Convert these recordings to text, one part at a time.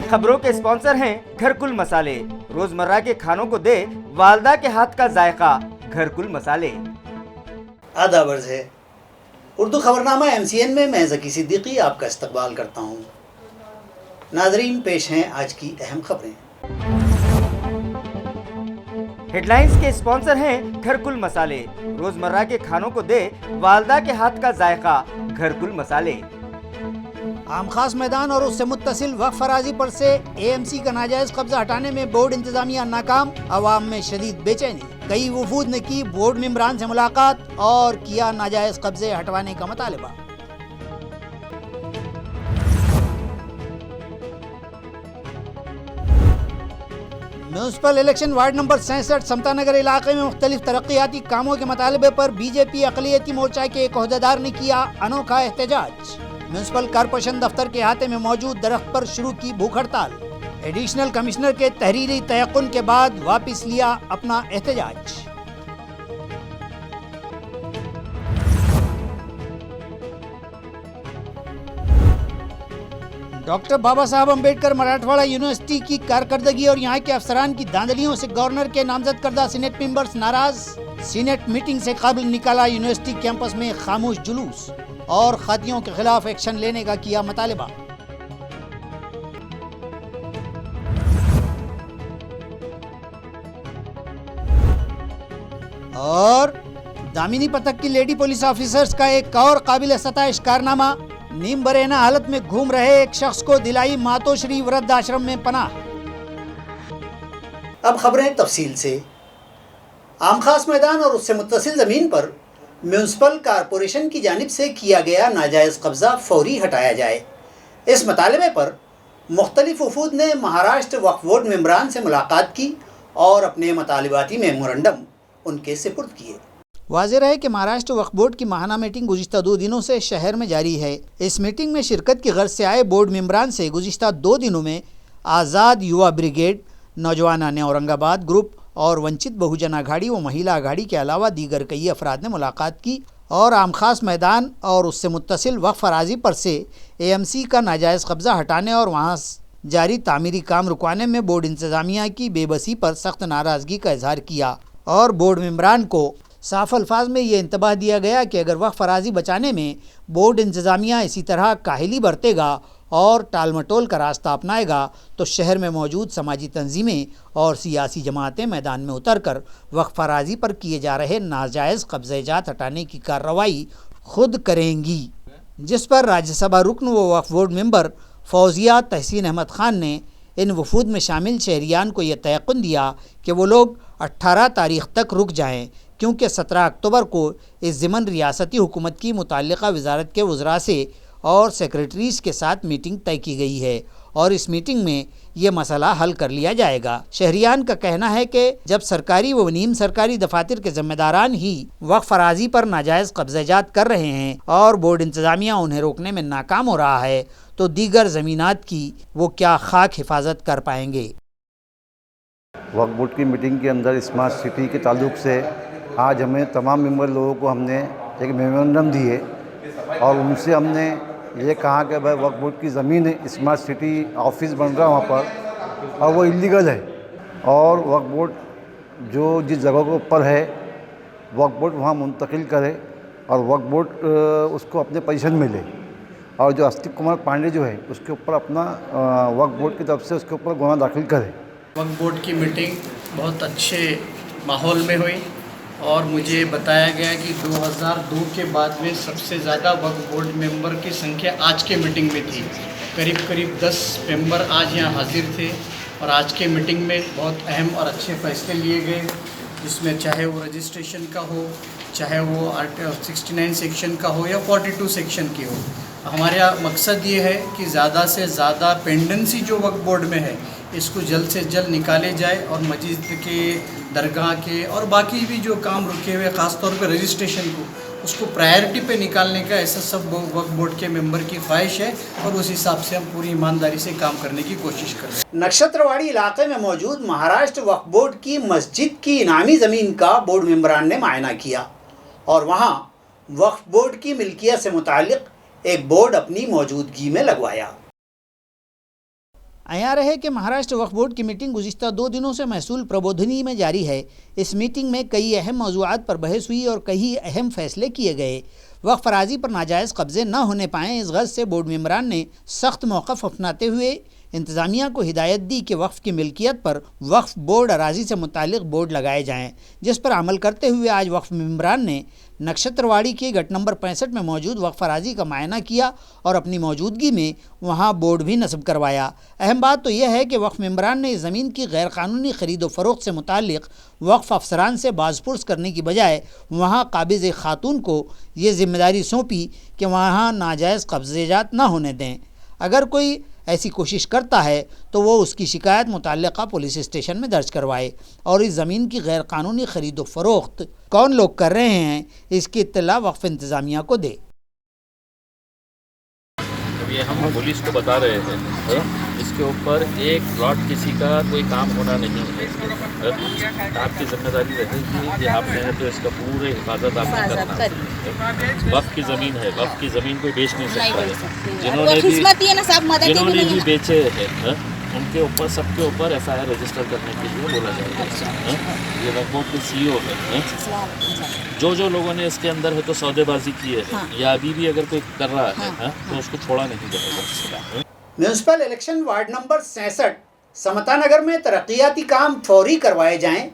खबरों के स्पॉन्सर हैं घरकुल मसाले। रोजमर्रा के खानों को दे वालदा के हाथ का जायका, घरकुल मसाले। आदाब अर्ज़ है। उर्दू खबरनामा MCN में मैं ज़की सिद्दीकी आपका इस्तकबाल करता हूँ। नाज़रीन, पेश हैं आज की अहम खबरें। हेडलाइंस के स्पॉन्सर हैं घरकुल मसाले। रोजमर्रा के खानों को दे वालदा के हाथ का जायका, घरकुल मसाले। आम खास मैदान और उससे मुत्तसिल वक्फ फराजी पर से AMC का नाजायज कब्जा हटाने में बोर्ड इंतजामिया नाकाम, अवाम में शदीद बेचैनी। कई वफूद ने की बोर्ड मेंबरान से मुलाकात और किया नाजायज कब्जे हटवाने का मुतालबा। Municipal election ward number 67 Samta Nagar इलाके में मुख्तलिफ तरक्याती कामों के मुतालबे पर BJP अक़लियती मोर्चा के एक ओहदेदार ने किया अनोखा एहतजाज। म्यूनसिपल कॉरपोरेशन दफ्तर के अहाते में मौजूद दरख्त पर शुरू की भूख हड़ताल। एडिशनल कमिश्नर के तहरीरी तयक़ुन के बाद वापस लिया अपना एहतजाज। डॉक्टर बाबा साहब अम्बेडकर मराठवाड़ा यूनिवर्सिटी की कारकर्दगी और यहाँ के अफसरान की धांधलियों से गवर्नर के नामजद करदा सीनेट मेंबर्स नाराज। सीनेट मीटिंग से कबल निकाला यूनिवर्सिटी कैंपस में खामोश जुलूस और खादियों के खिलाफ एक्शन लेने का किया मुतालबा। और दामिनी पथक की लेडी पुलिस ऑफिसर्स का एक और काबिल सताइश कारनामा, नीम बरेना हालत में घूम रहे एक शख्स को दिलाई मातोश्री वृद्ध आश्रम में पनाह। अब खबरें तफसील से। आम खास मैदान और उससे मुत्तसिल ज़मीन पर म्यूनसिपल कॉरपोरेशन की जानिब से किया गया नाजायज़ कब्ज़ा फौरी हटाया जाए। इस मुतालबे पर मुख्तलिफ वफूद ने महाराष्ट्र वक्फ बोर्ड मेंबरान से मुलाकात की और अपने मुतालिबाती मेमोरेंडम उनके सुपुर्द किए। वाज़ेह है कि महाराष्ट्र वक्फ बोर्ड की माहाना मीटिंग गुज़िश्ता 2 दिनों से शहर में जारी है। इस मीटिंग में शिरकत की गर्ज से आए बोर्ड मेंबरान से गुज़िश्ता 2 दिनों में आज़ाद युवा ब्रिगेड, नौजवाना ने औरंगाबाद ग्रुप और वंचित बहुजन आघाड़ी व महिला आघाड़ी के अलावा दीगर कई अफराद ने मुलाकात की और आम खास मैदान और उससे मुत्तसिल वक्फ फराजी पर से AMC का नाजायज़ कब्ज़ा हटाने और वहाँ जारी तामीरी काम रुकवाने में बोर्ड इंतज़ामिया की बेबसी पर सख्त नाराज़गी का इजहार किया और बोर्ड मेंबरान को साफ अल्फाज में ये इंतबाह दिया गया कि अगर वक्फ फराजी बचाने में बोर्ड इंतज़ामिया इसी तरह काहिली बरतेगा और टाल मटोल का रास्ता अपनाएगा तो शहर में मौजूद समाजी तंजीमें और सियासी जमातें मैदान में उतर कर वक्फ फराजी पर किए जा रहे नाजायज़ कब्ज़ेजात हटाने की कार्रवाई खुद करेंगी, जिस पर राज्यसभा रुकन व वक्फ बोर्ड मेंबर फौजिया तहसीन अहमद खान ने इन वफूद में शामिल शहरियान को यह तयक़ुन दिया कि वो लोग 18 तारीख़ तक रुक जाएँ, क्योंकि 17 अक्टूबर को इस ज़िमन रियासती हुकूमत की मुतल्लिक़ा वज़ारत के वज़रा से और सेक्रेटरीज़ के साथ मीटिंग तय की गई है और इस मीटिंग में ये मसला हल कर लिया जाएगा। शहरियान का कहना है कि जब सरकारी व नीम सरकारी दफातर के ज़िम्मेदारान ही वक्फ फराजी पर नाजायज़ कब्ज़ेजात कर रहे हैं और बोर्ड इंतज़ामिया उन्हें रोकने में नाकाम हो रहा है तो दीगर ज़मीनात की वो क्या खाक हिफाजत कर पाएंगे। वक्फ बोर्ड की मीटिंग के अंदर स्मार्ट सिटी के ताल्लुक से आज हमें तमाम मेंबर लोगों को हमने एक मेमोरेंडम दिए और उनसे हमने ये कहा कि भाई वक्फ बोर्ड की ज़मीन है, स्मार्ट सिटी ऑफिस बन रहा है वहाँ पर और वो इलीगल है और वक्फ बोर्ड जो जिस जगह के ऊपर है वक्फ बोर्ड वहाँ मुंतकिल करे और वक्फ बोर्ड उसको अपने पोजीशन में ले और जो अस्तिक कुमार पांडे जो है उसके ऊपर अपना वक्फ बोर्ड की तरफ से उसके ऊपर गुनाह दाखिल करे। वक्फ बोर्ड की मीटिंग बहुत अच्छे माहौल में हुई और मुझे बताया गया कि 2002 के बाद में सबसे ज़्यादा वक्फ बोर्ड मेंबर की संख्या आज के मीटिंग में थी। करीब 10 मेंबर आज यहाँ हाजिर थे और आज के मीटिंग में बहुत अहम और अच्छे फैसले लिए गए, जिसमें चाहे वो रजिस्ट्रेशन का हो, चाहे वो 69 सेक्शन का हो या 42 सेक्शन की हो। हमारा मकसद ये है कि ज़्यादा से ज़्यादा पेंडेंसी जो वक्फ बोर्ड में है इसको जल्द से जल्द निकाले जाए और मस्जिद के, दरगाह के और बाकी भी जो काम रुके हुए ख़ास तौर पर रजिस्ट्रेशन को उसको प्रायोरिटी पे निकालने का ऐसा सब वक्फ बोर्ड के मेंबर की ख्वाहिश है और उस हिसाब से हम पूरी ईमानदारी से काम करने की कोशिश कर रहे हैं। नक्षत्रवाड़ी इलाके में मौजूद महाराष्ट्र वक्फ बोर्ड की मस्जिद की इनामी ज़मीन का बोर्ड मेंबरान ने मायना किया और वहाँ वक्फ बोर्ड की मिल्कियत से मुताल्लिक़ एक बोर्ड अपनी मौजूदगी में लगवाया। आया रहे कि महाराष्ट्र वक्फ बोर्ड की मीटिंग गुज़िश्ता 2 दिनों से महसूल प्रबोधिनी में जारी है। इस मीटिंग में कई अहम मौज़ूआत पर बहस हुई और कई अहम फैसले किए गए। वक्फ अराज़ी पर नाजायज़ कब्ज़े न होने पाएँ, इस गर्ज़ से बोर्ड मेंबरान ने सख्त मौक़िफ़ अपनाते हुए इंतज़ामिया को हिदायत दी कि वक्फ़ की मिल्कियत पर वक्फ बोर्ड अराज़ी से मुतालिक बोर्ड लगाए जाएँ, जिस पर अमल करते हुए आज वक्फ मेंबरान ने नक्षत्रवाड़ी के गट नंबर 65 में मौजूद वक्फ अराज़ी का मुआयना किया और अपनी मौजूदगी में वहां बोर्ड भी नस्ब करवाया। अहम बात तो यह है कि वक्फ मेंबरान ने इस ज़मीन की गैर कानूनी ख़रीद व फ़रोख्त से मुतालिक वक्फ अफसरान से बाज़पुर्स करने की बजाय वहां काबिज़ खातून को ये ज़िम्मेदारी सौंपी कि वहां नाजायज़ कब्ज़ेजात न होने दें। अगर कोई ऐसी कोशिश करता है तो वो उसकी शिकायत मुतल्लिका पुलिस स्टेशन में दर्ज करवाए और इस ज़मीन की गैर कानूनी ख़रीद व फ़रोख्त कौन लोग कर रहे हैं इसकी इत्तला वक्फ इंतज़ामिया को दे। अब ये हम पुलिस को बता रहे हैं इसके ऊपर एक प्लॉट किसी का कोई काम होना नहीं है। आपकी जिम्मेदारी रहेगी कि आपने तो इसका पूरे हिफाजत आपने करना है। वक्फ की ज़मीन है, वक्फ की ज़मीन कोई बेच नहीं सकता है। जिन्होंने भी बेचे हैं उनके ऊपर सबके ऊपर FIR रजिस्टर करने के लिए बोला जाएगा। ये वक्फ बोर्ड के CEO है। जो लोगों ने इसके अंदर है तो सौदेबाजी की है या अभी भी अगर कोई कर रहा है तो उसको छोड़ा नहीं जाएगा। म्यूनसिपल इलेक्शन वार्ड नंबर 66 समता नगर में तरक्याती काम फौरी करवाए जाएं,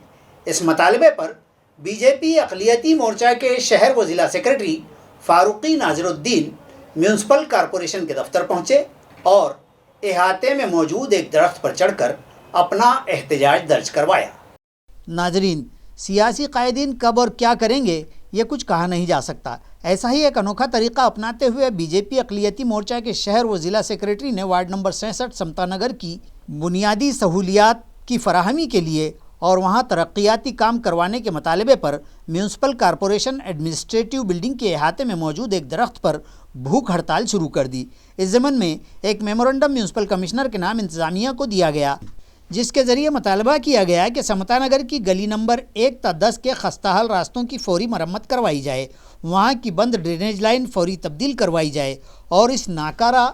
इस मतालबे पर बीजेपी अक़लियती मोर्चा के शहर व ज़िला सेक्रेटरी फारूकी नाज़िरुद्दीन म्यूनसिपल कॉरपोरेशन के दफ्तर पहुँचे और इहाते में मौजूद एक दरख्त पर चढ़कर अपना एहतजाज दर्ज करवाया। नाजरीन, सियासी कायदीन कब और क्या करेंगे ये कुछ कहा नहीं जा सकता। ऐसा ही एक अनोखा तरीका अपनाते हुए बीजेपी अक़लियती मोर्चा के शहर व ज़िला सेक्रेटरी ने वार्ड नंबर 66 समता नगर की बुनियादी सहूलियात की फराहमी के लिए और वहां तरक्याती काम करवाने के मुतालबे पर म्यूनसिपल कॉरपोरेशन एडमिनिस्ट्रेटिव बिल्डिंग के अहाते में मौजूद एक दरख्त पर भूख हड़ताल शुरू कर दी। इस ज़मन में एक मेमोरेंडम म्यूनसिपल कमिश्नर के नाम इंतज़ामिया को दिया गया, जिसके ज़रिए मुतालबा किया गया कि समता नगर की गली नंबर 1 ta 10 के खस्ताहाल रास्तों की फौरी मरम्मत करवाई जाए, वहाँ की बंद ड्रेनेज लाइन फौरी तब्दील करवाई जाए और इस नाकारा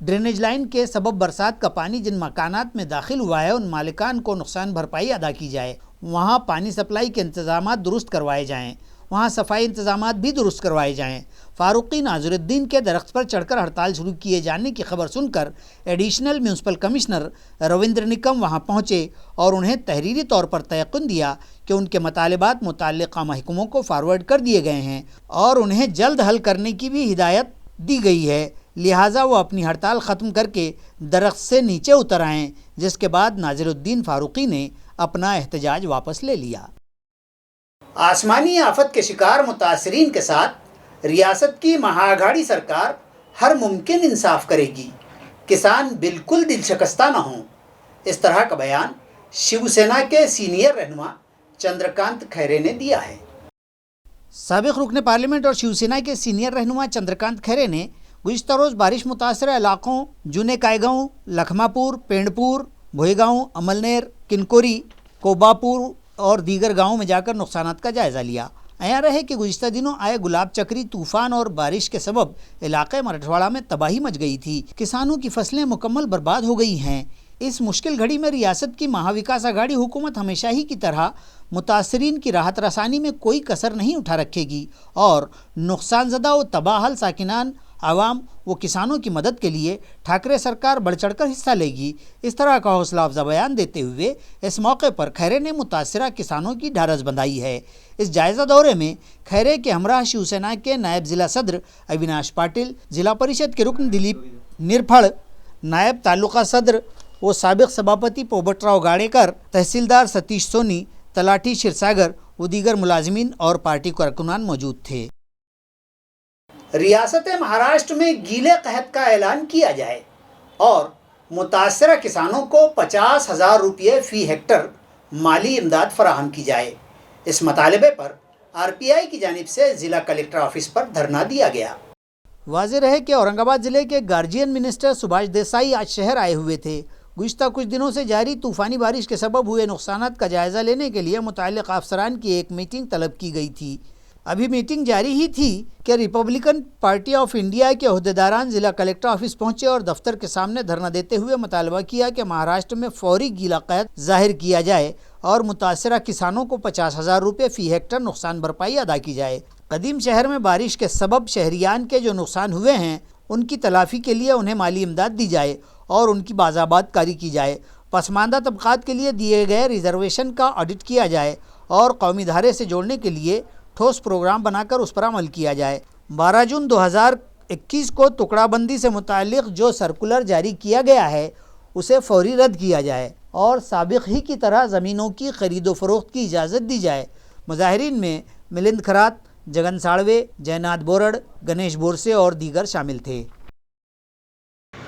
ड्रेनेज लाइन के सबब बरसात का पानी जिन मकानात में दाखिल हुआ है उन मालिकान को नुकसान भरपाई अदा की जाए, वहाँ पानी सप्लाई के इंतज़ामात दुरुस्त करवाए जाएँ, वहाँ सफाई इंतज़ामात भी दुरुस्त करवाए जाएँ। फारूकी नाज़िरुद्दीन के दरख्त पर चढ़कर हड़ताल शुरू किए जाने की खबर सुनकर additional municipal commissioner Ravindra Nikam वहाँ पहुँचे और उन्हें तहरीरी तौर पर तयक़ुन दिया कि उनके मुतालिबात मुतल्लिक़ा महकमों को फॉरवर्ड कर दिए गए हैं और उन्हें जल्द हल करने की भी हिदायत दी गई है, लिहाजा वो अपनी हड़ताल ख़त्म करके दरख्त से नीचे उतर आएँ, जिसके बाद नाज़िरुद्दीन फारूकी ने अपना एहतजाज वापस ले लिया। आसमानी आफत के शिकार मुतासरीन के साथ रियासत की महाअघाड़ी सरकार हर मुमकिन इंसाफ करेगी, किसान बिल्कुल दिल शिकस्ता न हों, इस तरह का बयान शिवसेना के सीनियर रहनुमा चंद्रकांत खैरे ने दिया है। साबिक़ रुकन पार्लियामेंट और शिवसेना के सीनियर रहनुमा चंद्रकांत खैरे ने गुज़िश्ता रोज़ बारिश मुतासर इलाक़ों जूने कायगांव, लखमापुर, पेंडपुर, भोईगांव, अमलनेर, किनकोरी, कोबापुर और दीगर गाँवों में जाकर नुकसानात का जायज़ा लिया। आया रहे कि गुज़िश्ता दिनों आए गुलाब चक्री तूफ़ान और बारिश के सबब इलाक़े मराठवाड़ा में तबाही मच गई थी। किसानों की फसलें मुकम्मल बर्बाद हो गई हैं। इस मुश्किल घड़ी में रियासत की महाविकास अघाड़ी हुकूमत हमेशा ही की तरह मुतासरीन की राहत रसानी में कोई कसर नहीं उठा रखेगी और नुकसानज़दा व तबाहल साकिनान आवाम व किसानों की मदद के लिए ठाकरे सरकार बढ़ चढ़कर हिस्सा लेगी। इस तरह का हौसला अफजा बयान देते हुए इस मौके पर खैरे ने मुतासरा किसानों की ढारस बंधाई है। इस जायज़ा दौरे में खैरे के हमराह शिवसेना के नायब ज़िला सदर अविनाश पाटिल, ज़िला परिषद के रुकन दिलीप निरफड़, नायब तालुका सदर व साबिक़ सभापति पोबटराव गाड़ेकर, तहसीलदार सतीश सोनी, तलाठी क्षीरसागर व दीगर मुलाजिमीन और पार्टी कारकुनान मौजूद थे। रियासत महाराष्ट्र में गीले कहत का ऐलान किया जाए और मुतासरा किसानों को 50,000 रुपये फ़ी हेक्टर माली इमदाद फराहम की जाए। इस मतालबे पर RPI की जानिब से ज़िला कलेक्टर ऑफिस पर धरना दिया गया। वाज़ेह रहे कि औरंगाबाद ज़िले के गार्जियन मिनिस्टर सुभाष देसाई आज शहर आए हुए थे। गुज़िश्ता कुछ दिनों से जारी तूफ़ानी बारिश के सबब हुए नुकसानात का जायज़ा लेने के लिए मुतल्लिक़ अफसरान की एक मीटिंग तलब की गई थी। अभी मीटिंग जारी ही थी कि रिपब्लिकन पार्टी ऑफ इंडिया के अहदेदारान ज़िला कलेक्टर ऑफिस पहुंचे और दफ्तर के सामने धरना देते हुए मुतालबा किया कि महाराष्ट्र में फौरी गीला कैद जाहिर किया जाए और मुतासरा किसानों को 50,000 रुपये फ़ी हेक्टर नुकसान भरपाई अदा की जाए। कदीम शहर में बारिश के सबब शहरियान के जो नुकसान हुए हैं उनकी तलाफ़ी के लिए उन्हें माली इमदाद दी जाए और उनकी बाज़ाबात कारी की जाए। पसमानदा तबक़ात के लिए दिए गए रिजर्वेशन का ऑडिट किया जाए और कौमी धारे से जोड़ने के लिए ठोस प्रोग्राम बनाकर उस पर अमल किया जाए। 12 जून 2021 को टुकड़ाबंदी से मुताल्लिक़ जो सर्कुलर जारी किया गया है उसे फौरी रद्द किया जाए और साबिक़ ही की तरह ज़मीनों की ख़रीदो फ़रोख्त की इजाज़त दी जाए। मुज़ाहिरीन में मिलिंद खरात, जगन साळवे, जयनाथ बोरड, गणेश बोरसे और दीगर शामिल थे।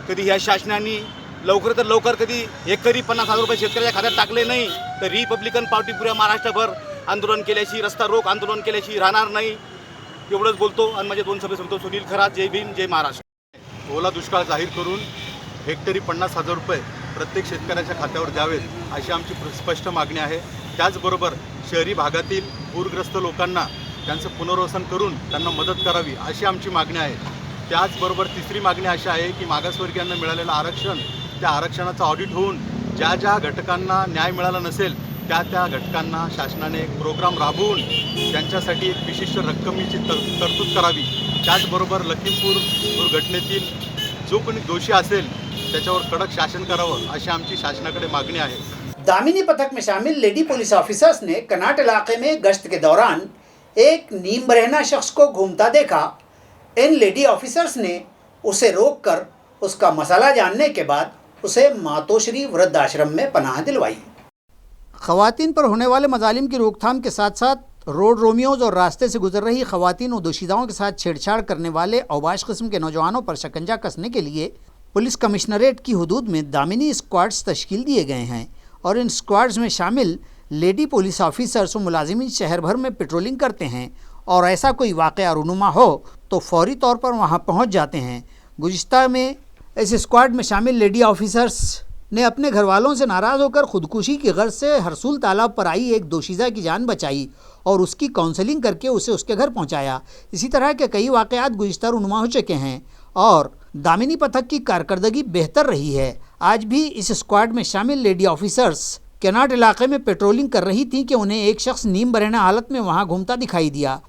कधी ह्या शासनाने लवकर तर लवकर कधी एकरी 50,000 रुपये शेतकऱ्याच्या खात्यात टाकले नाही तर रिपब्लिकन पार्टी पुऱ्या महाराष्ट्रभर आंदोलन केल्याशी, रस्ता रोक आंदोलन केल्याशी राहणार नाही एवढंच बोलतो आणि माझे 2 शब्द सांगतो। सुनील खरात, जय भीम, जय महाराष्ट्र। ओला दुष्काळ जाहीर करून हेक्टरी 50,000 रुपये प्रत्येक शेतकऱ्याच्या खात्यावर द्यावेत अशी आमची स्पष्ट मागणी आहे। त्याचबरोबर शहरी भागातील पूरग्रस्त लोकांना त्यांचं पुनर्वसन करून त्यांना मदत करावी अशी आमची मागणी आहे। त्याचबरोबर तिसरी मागणी अशी आहे की मागासवर्गीयांना मिळालेलं आरक्षण, त्या आरक्षणाचं ऑडिट होऊन ज्या ज्या घटकांना न्याय मिळाला नसेल त्या घटकांना शासनाने एक प्रोग्राम राबवून त्यांच्यासाठी एक विशिष्ट रक्कमेची तरतूद करावी। त्याचबरोबर लखीमपूर दुर्घटनेतील जो कोणी दोषी असेल त्याच्यावर कडक शासन करावं अशी आमची शासनाकडे मागणी आहे। दामिनी पथक में शामिल लेडी पुलिस ऑफिसर्स ने कनाट इलाके में गश्त के दौरान एक नीम बरहना शख्स को घूमता देखा। इन लेडी ऑफिसर्स ने उसे रोककर उसका मसला जानने के बाद उसे मातोश्री वृद्धाश्रम में पनाह दिलवाई। ख़वातीन पर होने वाले मजालिम की रोकथाम के साथ साथ रोड रोमियोज़ और रास्ते से गुजर रही ख़वातीन और दोशीदाओं के साथ छेड़छाड़ करने वाले औबाश किस्म के नौजवानों पर शिकंजा कसने के लिए पुलिस कमिश्नरेट की हुदूद में दामिनी स्क्वाड्स तश्कील दिए गए हैं और इन स्क्वाड्स में शामिल लेडी पुलिस ऑफिसर्स और मुलाजिमीन शहर भर में पेट्रोलिंग करते हैं और ऐसा कोई वाक़या रूनुमा हो तो फौरी तौर पर वहां पहुंच जाते हैं। गुज़िश्ता में इस स्क्वाड में शामिल लेडी ऑफिसर्स ने अपने घर वालों से नाराज़ होकर ख़ुदकुशी की गर्ज से हरसूल तालाब पर आई एक दोशीज़ा की जान बचाई और उसकी काउंसलिंग करके उसे उसके घर पहुंचाया। इसी तरह के कई वाक़यात गुज़िश्ता रूनुमा हो चुके हैं और दामिनी पथक की कारकर्दगी बेहतर रही है। आज भी इस स्क्वाड में शामिल लेडी ऑफिसर्स केनाट इलाके में पेट्रोलिंग कर रही थी कि उन्हें एक शख्स नीम बरहना हालत में वहां घूमता दिखाई दिया।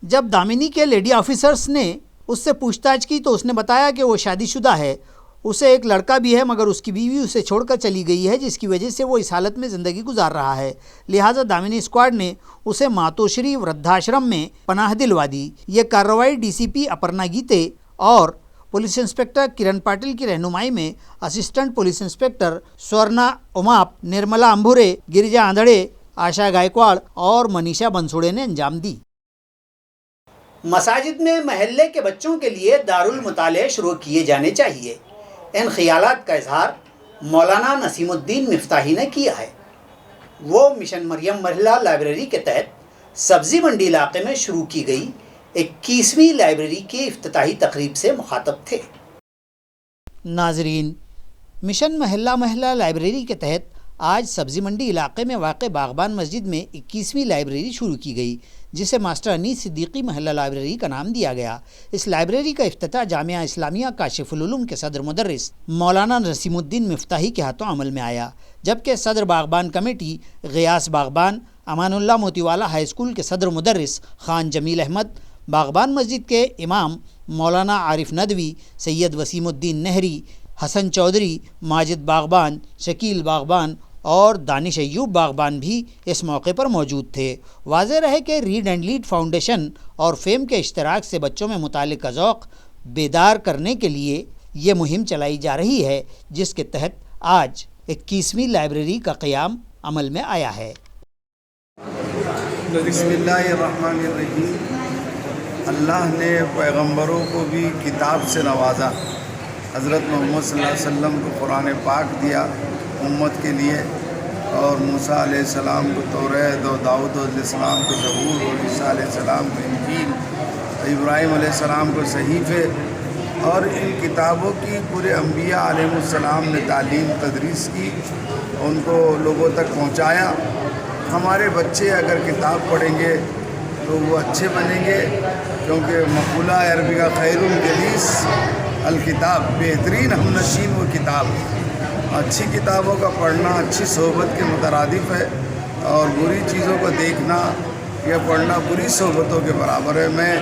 जब दामिनी के लेडी ऑफिसर्स ने उससे पूछताछ की तो उसने बताया कि वो शादीशुदा है, उसे एक लड़का भी है मगर उसकी बीवी उसे छोड़कर चली गई है जिसकी वजह से वो इस हालत में ज़िंदगी गुजार रहा है। लिहाजा दामिनी स्क्वाड ने उसे मातोश्री वृद्धाश्रम में पनाह दिलवा दी। ये कार्रवाई डीसीपी अपर्णा गीते और पुलिस इंस्पेक्टर किरण पाटिल की रहनुमाई में assistant police inspector Swarna Umap, Nirmala Ambure, Girija Andhade, Asha Gaikwad और मनीषा बंसोड़े ने अंजाम दी। मसाजिद में महल्ले के बच्चों के लिए दारुल मुताले शुरू किए जाने चाहिए। इन ख्यालात का इजहार मौलाना नसीमुद्दीन मिफ्ताही ने किया है। वो मिशन मरियम महिला लाइब्रेरी के तहत सब्ज़ी मंडी इलाके में शुरू की गई 21वीं लाइब्रेरी के इफ्तिताही तकरीब से मुखातब थे। नाजरीन, मिशन महिला लाइब्रेरी के तहत आज सब्ज़ी मंडी इलाके में वाक़ बागबान मस्जिद में 21वीं लाइब्रेरी शुरू की गई जिसे मास्टर अनीस सिद्दीकी महिला लाइब्रेरी का नाम दिया गया। इस लाइब्रेरी का इफ्तिताह जामिया इस्लामिया काशिफुल उलूम के सदर मुदर्रिस मौलाना नसीमुद्दीन मिफ्ताही के हाथों अमल में आया, जबकि सदर बागबान कमेटी गियास बागबान अमानुल्लाह मोतीवाला हाई स्कूल के सदर मुदर्रिस खान जमील अहमद, बागबान मस्जिद के इमाम मौलाना आरिफ नदवी, सैयद वसीमुद्दीन नहरी, हसन चौधरी, माजिद बागबान, शकील बागबान और दानिश अय्यूब बागबान भी इस मौके पर मौजूद थे। वाज़ेह रहे कि रीड एंड लीड फाउंडेशन और फेम के इश्तराक से बच्चों में मुताले का ज़ौक़ बेदार करने के लिए ये मुहिम चलाई जा रही है, जिसके तहत आज 21वीं लाइब्रेरी का क़याम अमल में आया है। बिस्मिल्लाहिर्रहमानिर्रहीम। अल्लाह ने पैगंबरों को भी किताब से नवाजा। हज़रत मोहम्मद सल्लल्लाहु अलैहि वसल्लम को कुरान पाक दिया उम्मत के लिए, और मूसा अलैहिस्सलाम को तौरात और दाऊद अलैहिस्सलाम को ज़बूर और ईसा अलैहिस्सलाम को इंजील, इब्राहीम अलैहिस्सलाम को सहीफ़े, और इन किताबों की पूरे अम्बिया अलैहिस्सलाम ने तालीम तदरीस की, उनको लोगों तक पहुँचाया। हमारे बच्चे अगर किताब पढ़ेंगे तो तो वो अच्छे बनेंगे, क्योंकि मक़ूला अरबी का खैरुल जलीस अल किताब, बेहतरीन हमनशीन वो किताब। अच्छी किताबों का पढ़ना अच्छी सोहबत के मुतरादिफ है, और बुरी चीज़ों को देखना या पढ़ना बुरी सोहबतों के बराबर है। मैं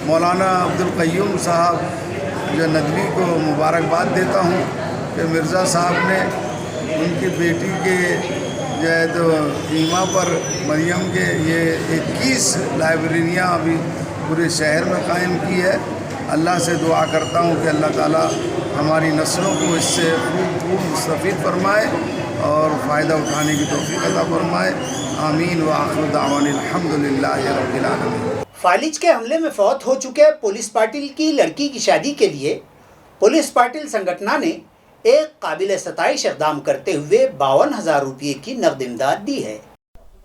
मौलाना अब्दुल क़य्यूम साहब जो नदवी को मुबारकबाद देता हूँ कि मिर्ज़ा साहब ने उनकी बेटी के जो है तो ईमा पर मरियम के ये 21 लाइब्रेरियाँ अभी पूरे शहर में कायम की है। अल्लाह से दुआ करता हूँ कि अल्लाह ताला हमारी नस्लों को इससे खूब मुस्तफ़ीद फरमाए और फ़ायदा उठाने की तौफ़ीक़ अता फरमाए। आमीन व आखिर दावानिल हम्दुलिल्लाहि रब्बिल आलमीन। फालिज के हमले में फौत हो चुके पुलिस पाटिल की लड़की की शादी के लिए पुलिस पाटिल संगठना ने एक काबिल सताइश इक़दाम करते हुए 52,000 रुपये की नकद इमदाद दी है।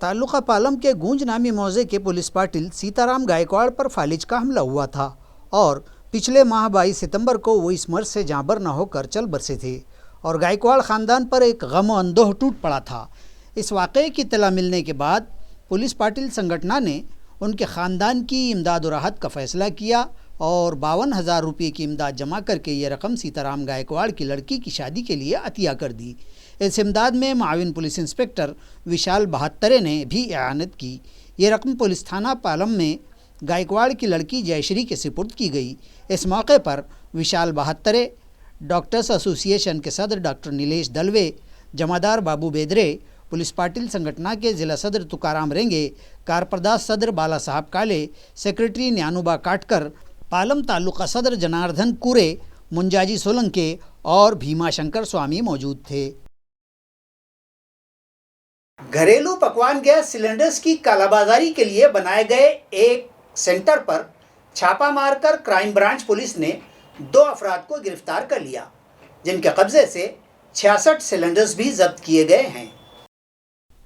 ताल्लुका पालम के गूंज नामी मौजे के पुलिस पाटिल सीताराम गायकवाड़ पर फालिज का हमला हुआ था और पिछले माह 22 सितंबर को वो इस मर्ज से जाँबर न होकर चल बरसे थे और गायकवाड़ ख़ानदान पर एक गम व अंदोह टूट पड़ा था। इस वाक़े की इत्तला मिलने के बाद पुलिस पाटिल संगठना ने उनके ख़ानदान की इमदाद और राहत का फ़ैसला किया और 52,000 रुपये की इमदाद जमा करके ये रकम सीताराम गायकवाड़ की लड़की की शादी के लिए अतिया कर दी। इस इमदाद में माविन पुलिस इंस्पेक्टर विशाल बहत्तरे ने भी इआनत की। ये रकम पुलिस थाना पालम में गायकवाड़ की लड़की जयश्री के सुपुर्द की गई। इस मौके पर विशाल बहत्तरे, डॉक्टर्स एसोसिएशन के सदर डॉक्टर नीलेश दलवे, जमादार बाबू बेदरे, पुलिस पाटिल संगठना के ज़िला सदर तुकाराम रेंगे, कारप्रदास सदर बाला साहब काले, सेक्रेटरी न्यानुबा काटकर, पालम तालुका सदर जनार्दन कुरे, मुंजाजी सोलंके और भीमा शंकर स्वामी मौजूद थे। घरेलू पकवान गैस सिलेंडर्स की कालाबाजारी के लिए बनाए गए एक सेंटर पर छापा मारकर क्राइम ब्रांच पुलिस ने 2 अफराद को गिरफ्तार कर लिया, जिनके कब्जे से 66 सिलेंडर्स भी जब्त किए गए हैं।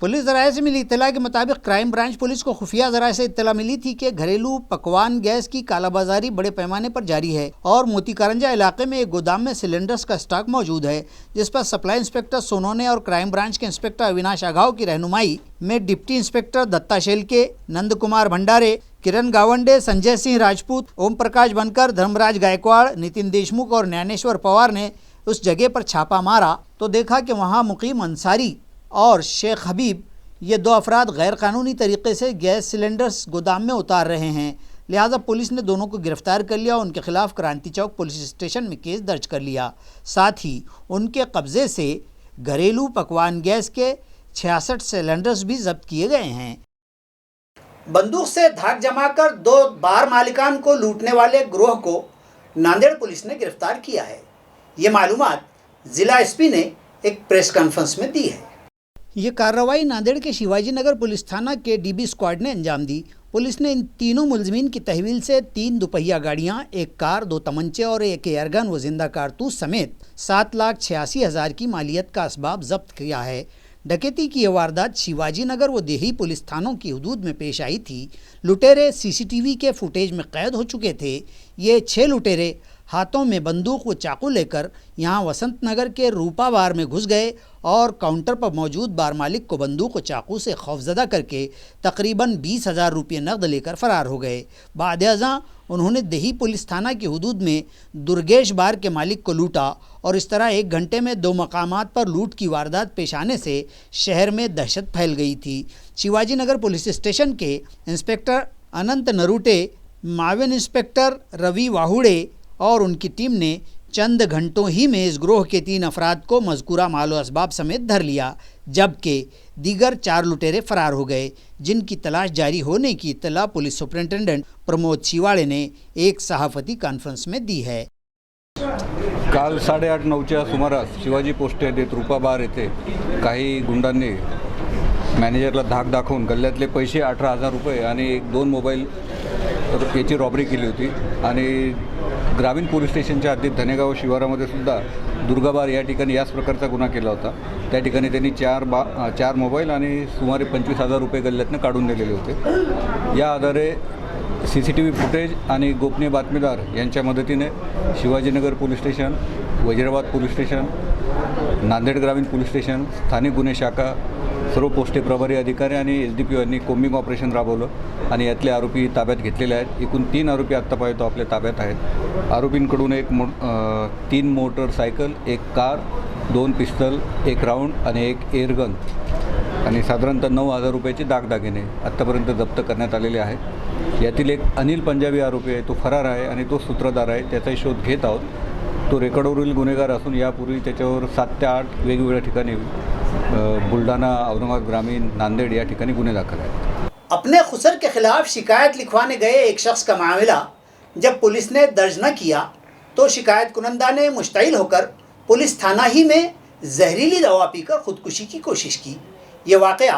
पुलिस ज़राए से मिली इत्तला के मुताबिक क्राइम ब्रांच पुलिस को खुफिया ज़राए से इत्तला मिली थी कि घरेलू पकवान गैस की कालाबाजारी बड़े पैमाने पर जारी है और मोती कारंजा इलाके में एक गोदाम में सिलेंडर्स का स्टॉक मौजूद है, जिस पर सप्लाई इंस्पेक्टर सोनोने और क्राइम ब्रांच के इंस्पेक्टर अविनाश आघाव की रहनुमाई में डिप्टी इंस्पेक्टर दत्ता शेलके, नंद कुमार भंडारे, किरण गावंडे, संजय सिंह राजपूत, ओम प्रकाश बनकर, धर्मराज गायकवाड़, नितिन देशमुख और ज्ञानेश्वर पवार ने उस जगह पर छापा मारा तो देखा कि वहाँ मुकीम अंसारी और शेख हबीब ये 2 अफराद गैर कानूनी तरीके से गैस सिलेंडर्स गोदाम में उतार रहे हैं। लिहाजा पुलिस ने दोनों को गिरफ्तार कर लिया और उनके खिलाफ क्रांति चौक पुलिस स्टेशन में केस दर्ज कर लिया। साथ ही उनके कब्जे से घरेलू पकवान गैस के 66 सिलेंडर्स भी जब्त किए गए हैं। बंदूक से धाक जमाकर 2 बार मालिकान को लूटने वाले गिरोह को नांदेड़ पुलिस ने गिरफ्तार किया है। ये मालूमात जिला एसपी ने एक प्रेस कॉन्फ्रेंस में दी है। ये कार्रवाई नांदेड़ के शिवाजी नगर पुलिस थाना के डीबी स्क्वाड ने अंजाम दी। पुलिस ने इन तीनों मुलजमीन की तहवील से 3 दुपहिया गाड़ियां, 1 कार, 2 तमंचे और 1 एयरगन व जिंदा कारतूस समेत 7,86,000 की मालियत का असबाब जब्त किया है। डकैती की यह वारदात शिवाजी नगर व देही पुलिस थानों की हदूद में पेश आई थी। लुटेरे सीसीटीवी के फुटेज में कैद हो चुके थे। ये 6 लुटेरे हाथों में बंदूक व चाकू लेकर यहाँ वसंत नगर के रूपा बार में घुस गए और काउंटर पर मौजूद बार मालिक को बंदूक व चाकू से खौफजदा करके तकरीबन 20,000 रुपये नकद लेकर फरार हो गए। बाद अज़ां उन्होंने देही पुलिस थाना की हदूद में दुर्गेश बार के मालिक को लूटा और इस तरह 1 घंटे में 2 मकामात पर लूट की वारदात पेश आने से शहर में दहशत फैल गई थी। शिवाजी नगर पुलिस स्टेशन के इंस्पेक्टर अनंत नरूटे, माविन इंस्पेक्टर रवि वाहुड़े और उनकी टीम ने चंद घंटों ही में इस ग्रोह के 3 अफराद को मज़कूरा मालो असबाब समेत धर लिया, जबकि दीगर 4 लुटेरे फरार हो गए, जिनकी तलाश जारी होने की इत्तला पुलिस सुपरिटेंडेंट प्रमोद शिवाड़े ने एक सहाफ़ती कॉन्फ्रेंस में दी है। काल 8:30-9च्या सुमारास शिवाजी पोस्ट यार्डात रूपा बार येथे काही गुंडांनी मॅनेजरला धाक दाखवून गल्ल्यातले पैसे 18,000 रुपये आणि 2 मोबाईल याची रॉबरी केली होती आणि ग्रामीण पोलीस स्टेशनच्या हद्दीत धनेगाव शिवारामध्ये सुद्धा दुर्गाबार या ठिकाणी याच प्रकारचा गुन्हा केला होता। त्या ठिकाणी त्यांनी 4 मोबाईल आणि सुमारे 25,000 रुपये गल्ल्यातनं काढून दिलेले होते। या आधारे CCTV फुटेज आणि गोपनीय बातमीदार यांच्या मदतीने Shivajinagar police station, Wazirabad police station, Nanded ग्रामीण पोलीस स्टेशन, स्थानिक गुन्हे शाखा, सर्व पोस्टे प्रभारी अधिकारी आणि SDPO यांनी कोम्बिंग ऑपरेशन राबवलं आणि यातले आरोपी ताब्यात घेतलेले आहेत. एकूण 3 आरोपी आत्तापर्यंत आपल्या ताब्यात आहेत. आरोपींकडून 3 मोटरसायकल, 1 कार, 2 पिस्तल, 1 राऊंड आणि 1 एअरगन आणि साधारणतः 9,000 रुपयाचे दागदागिने आत्तापर्यंत जप्त करण्यात आलेले आहेत. यातील एक अनिल पंजाबी आरोपी आहे, तो फरार आहे आणि तो सूत्रधार आहे. त्याचाही शोध घेत आहोत. तो रेकॉर्डवरील गुन्हेगार असून यापूर्वी त्याच्यावर 7 ते 8 वेगवेगळ्या ठिकाणी बुलढाणा, औरंगाबाद ग्रामीण, नांदेड़ या ठिकानी गुने दाखल है. अपने खुसर के खिलाफ शिकायत लिखवाने गए एक शख्स का मामला जब पुलिस ने दर्ज न किया तो शिकायत कुनंदा ने मुश्तइल होकर पुलिस थाना ही में जहरीली दवा पीकर खुदकुशी की कोशिश की. ये वाकया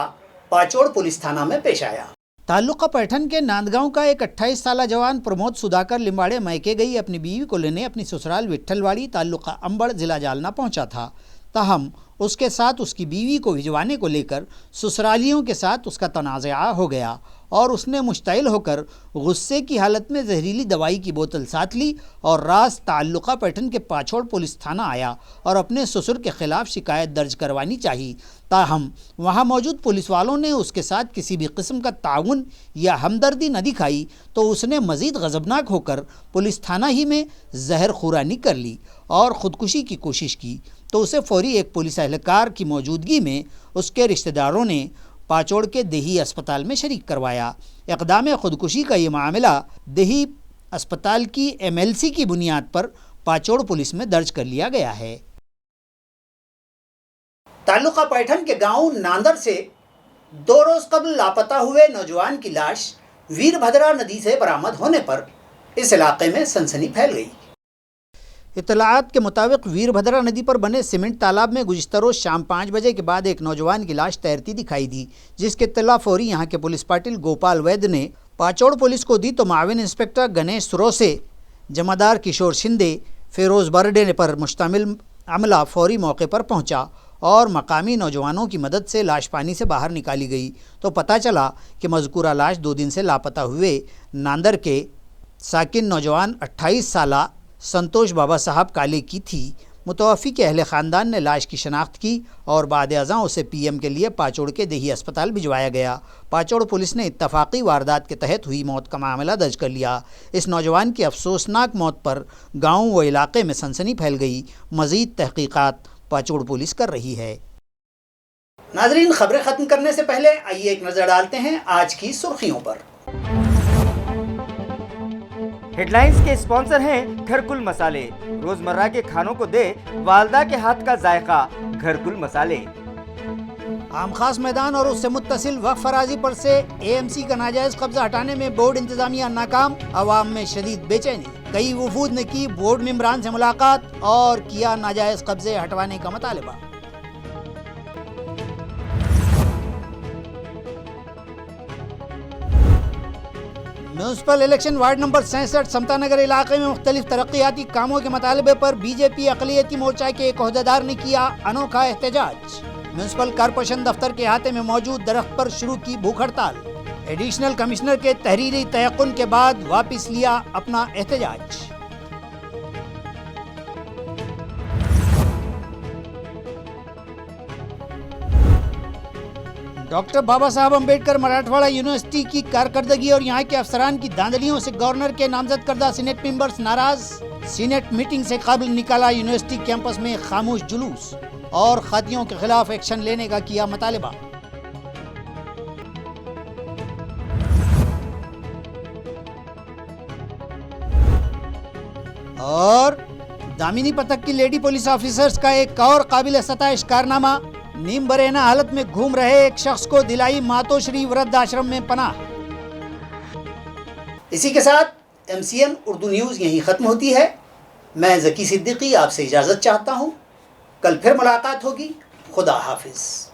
पाचोड़ पुलिस थाना में पेश आया. ताल्लुका पैठन के नांदगांव का एक 28 साला जवान प्रमोद सुधाकर लिम्बाड़े मैके गई अपनी बीवी को लेने अपनी ससुराल विट्ठलवाड़ी ताल्लुका अंबड़ जिला जालना पहुंचा था. ताहम उसके साथ उसकी बीवी को भिजवाने को लेकर ससुरालियों के साथ उसका तनाज़ा हो गया और उसने मुश्तइल होकर गुस्से की हालत में जहरीली दवाई की बोतल साथ ली और रात ताल्लुका पैठन के पाछोड़ पुलिस थाना आया और अपने ससुर के ख़िलाफ़ शिकायत दर्ज करवानी चाहिए. ताहम वहाँ मौजूद पुलिस वालों ने उसके साथ किसी भी किस्म का ताउन या हमदर्दी न दिखाई तो उसने मज़ीद गज़बनाक होकर पुलिस थाना ही में जहर खुरानी कर ली और ख़ुदकुशी की कोशिश की. तो उसे फौरी एक पुलिस एहलकार की मौजूदगी में उसके रिश्तेदारों ने पाचोड़ के देही अस्पताल में शरीक करवाया. इक़दाम ख़ुदकुशी का ये मामला देही अस्पताल की MLC की बुनियाद पर पाचोड़ पुलिस में दर्ज कर लिया गया है. ताल्लुका पैठन के गांव नांदर से 2 रोज़ कबल लापता हुए नौजवान की लाश वीरभद्रा नदी से बरामद होने पर इस इलाके में सनसनी फैल गई. इतलात के मुताबिक वीरभद्रा नदी पर बने सीमेंट तालाब में गुज़िश्ता रोज़ शाम 5 बजे के बाद एक नौजवान की लाश तैरती दिखाई दी, जिसके इत्तला फौरी यहाँ के पुलिस पाटिल गोपाल वैद्य ने पाचोड़ पुलिस को दी तो माविन इंस्पेक्टर गणेश सुरोसे, जमादार किशोर शिंदे, फिरोज़ बर्डे पर मुश्तमिल अमला फौरी मौके पर पहुँचा और मकामी नौजवानों की मदद से लाश पानी से बाहर निकाली गई तो पता चला कि मज़कूरा लाश 2 दिन से लापता हुए नांदर के साकिन नौजवान 28 साला संतोष बाबा साहब काले की थी. मुतवफ़ी के अहले ख़ानदान ने लाश की शनाख्त की और बाद अज़ां उसे PM के लिए पाचोड़ के देही अस्पताल भिजवाया गया. पाचोड़ पुलिस ने इत्तफ़ाक़ी वारदात के तहत हुई मौत का मामला दर्ज कर लिया. इस नौजवान की अफसोसनाक मौत पर गाँव व इलाक़े में सनसनी फैल गई. मज़ीद तहक़ीक़ात पाचोड़ पुलिस कर रही है. नाज़रीन, ख़बरें ख़त्म करने से पहले आइए एक नज़र डालते हैं आज की सुर्खियों पर. हेडलाइंस के स्पॉन्सर हैं घरकुल मसाले. रोजमर्रा के खानों को दे वालदा के हाथ का जायका घरकुल मसाले. आम खास मैदान और उससे मुत्तसिल वक्फ फराजी पर से AMC का नाजायज कब्जा हटाने में बोर्ड इंतजामिया नाकाम. अवाम में शदीद बेचैनी. कई वफूद ने की बोर्ड मेंबरान से मुलाकात और किया नाजायज कब्जे हटवाने का मुतालबा. Municipal election ward number 67 Samta Nagar इलाके में मुख्तलिफ तरक्याती कामों के मुतालबे पर BJP अक़लियती मोर्चा के एक ओहदेदार ने किया अनोखा एहतजाज. म्यूनसिपल कॉरपोरेशन दफ्तर के अहाते में मौजूद दरख्त पर शुरू की भूख हड़ताल. एडिशनल कमिश्नर के तहरीरी तयक़ुन के बाद वापस लिया अपना एहतजाज. डॉक्टर बाबा साहब अम्बेडकर मराठवाड़ा यूनिवर्सिटी की कारकर्दगी और यहाँ के अफसरान की धांधलियों से गवर्नर के नामजद करदा सीनेट मेंबर्स नाराज. सीनेट मीटिंग से कबल निकाला यूनिवर्सिटी कैंपस में खामोश जुलूस और खादियों के खिलाफ एक्शन लेने का किया मुतालबा. और दामिनी पथक की लेडी पुलिस ऑफिसर्स का एक और काबिल सताइश कारनामा. नीम बरेना हालत में घूम रहे एक शख्स को दिलाई मातोश्री वृद्ध आश्रम में पनाह. इसी के साथ MCN उर्दू न्यूज़ यहीं ख़त्म होती है. मैं ज़की सिद्दीकी आपसे इजाज़त चाहता हूँ. कल फिर मुलाकात होगी. खुदा हाफिज़.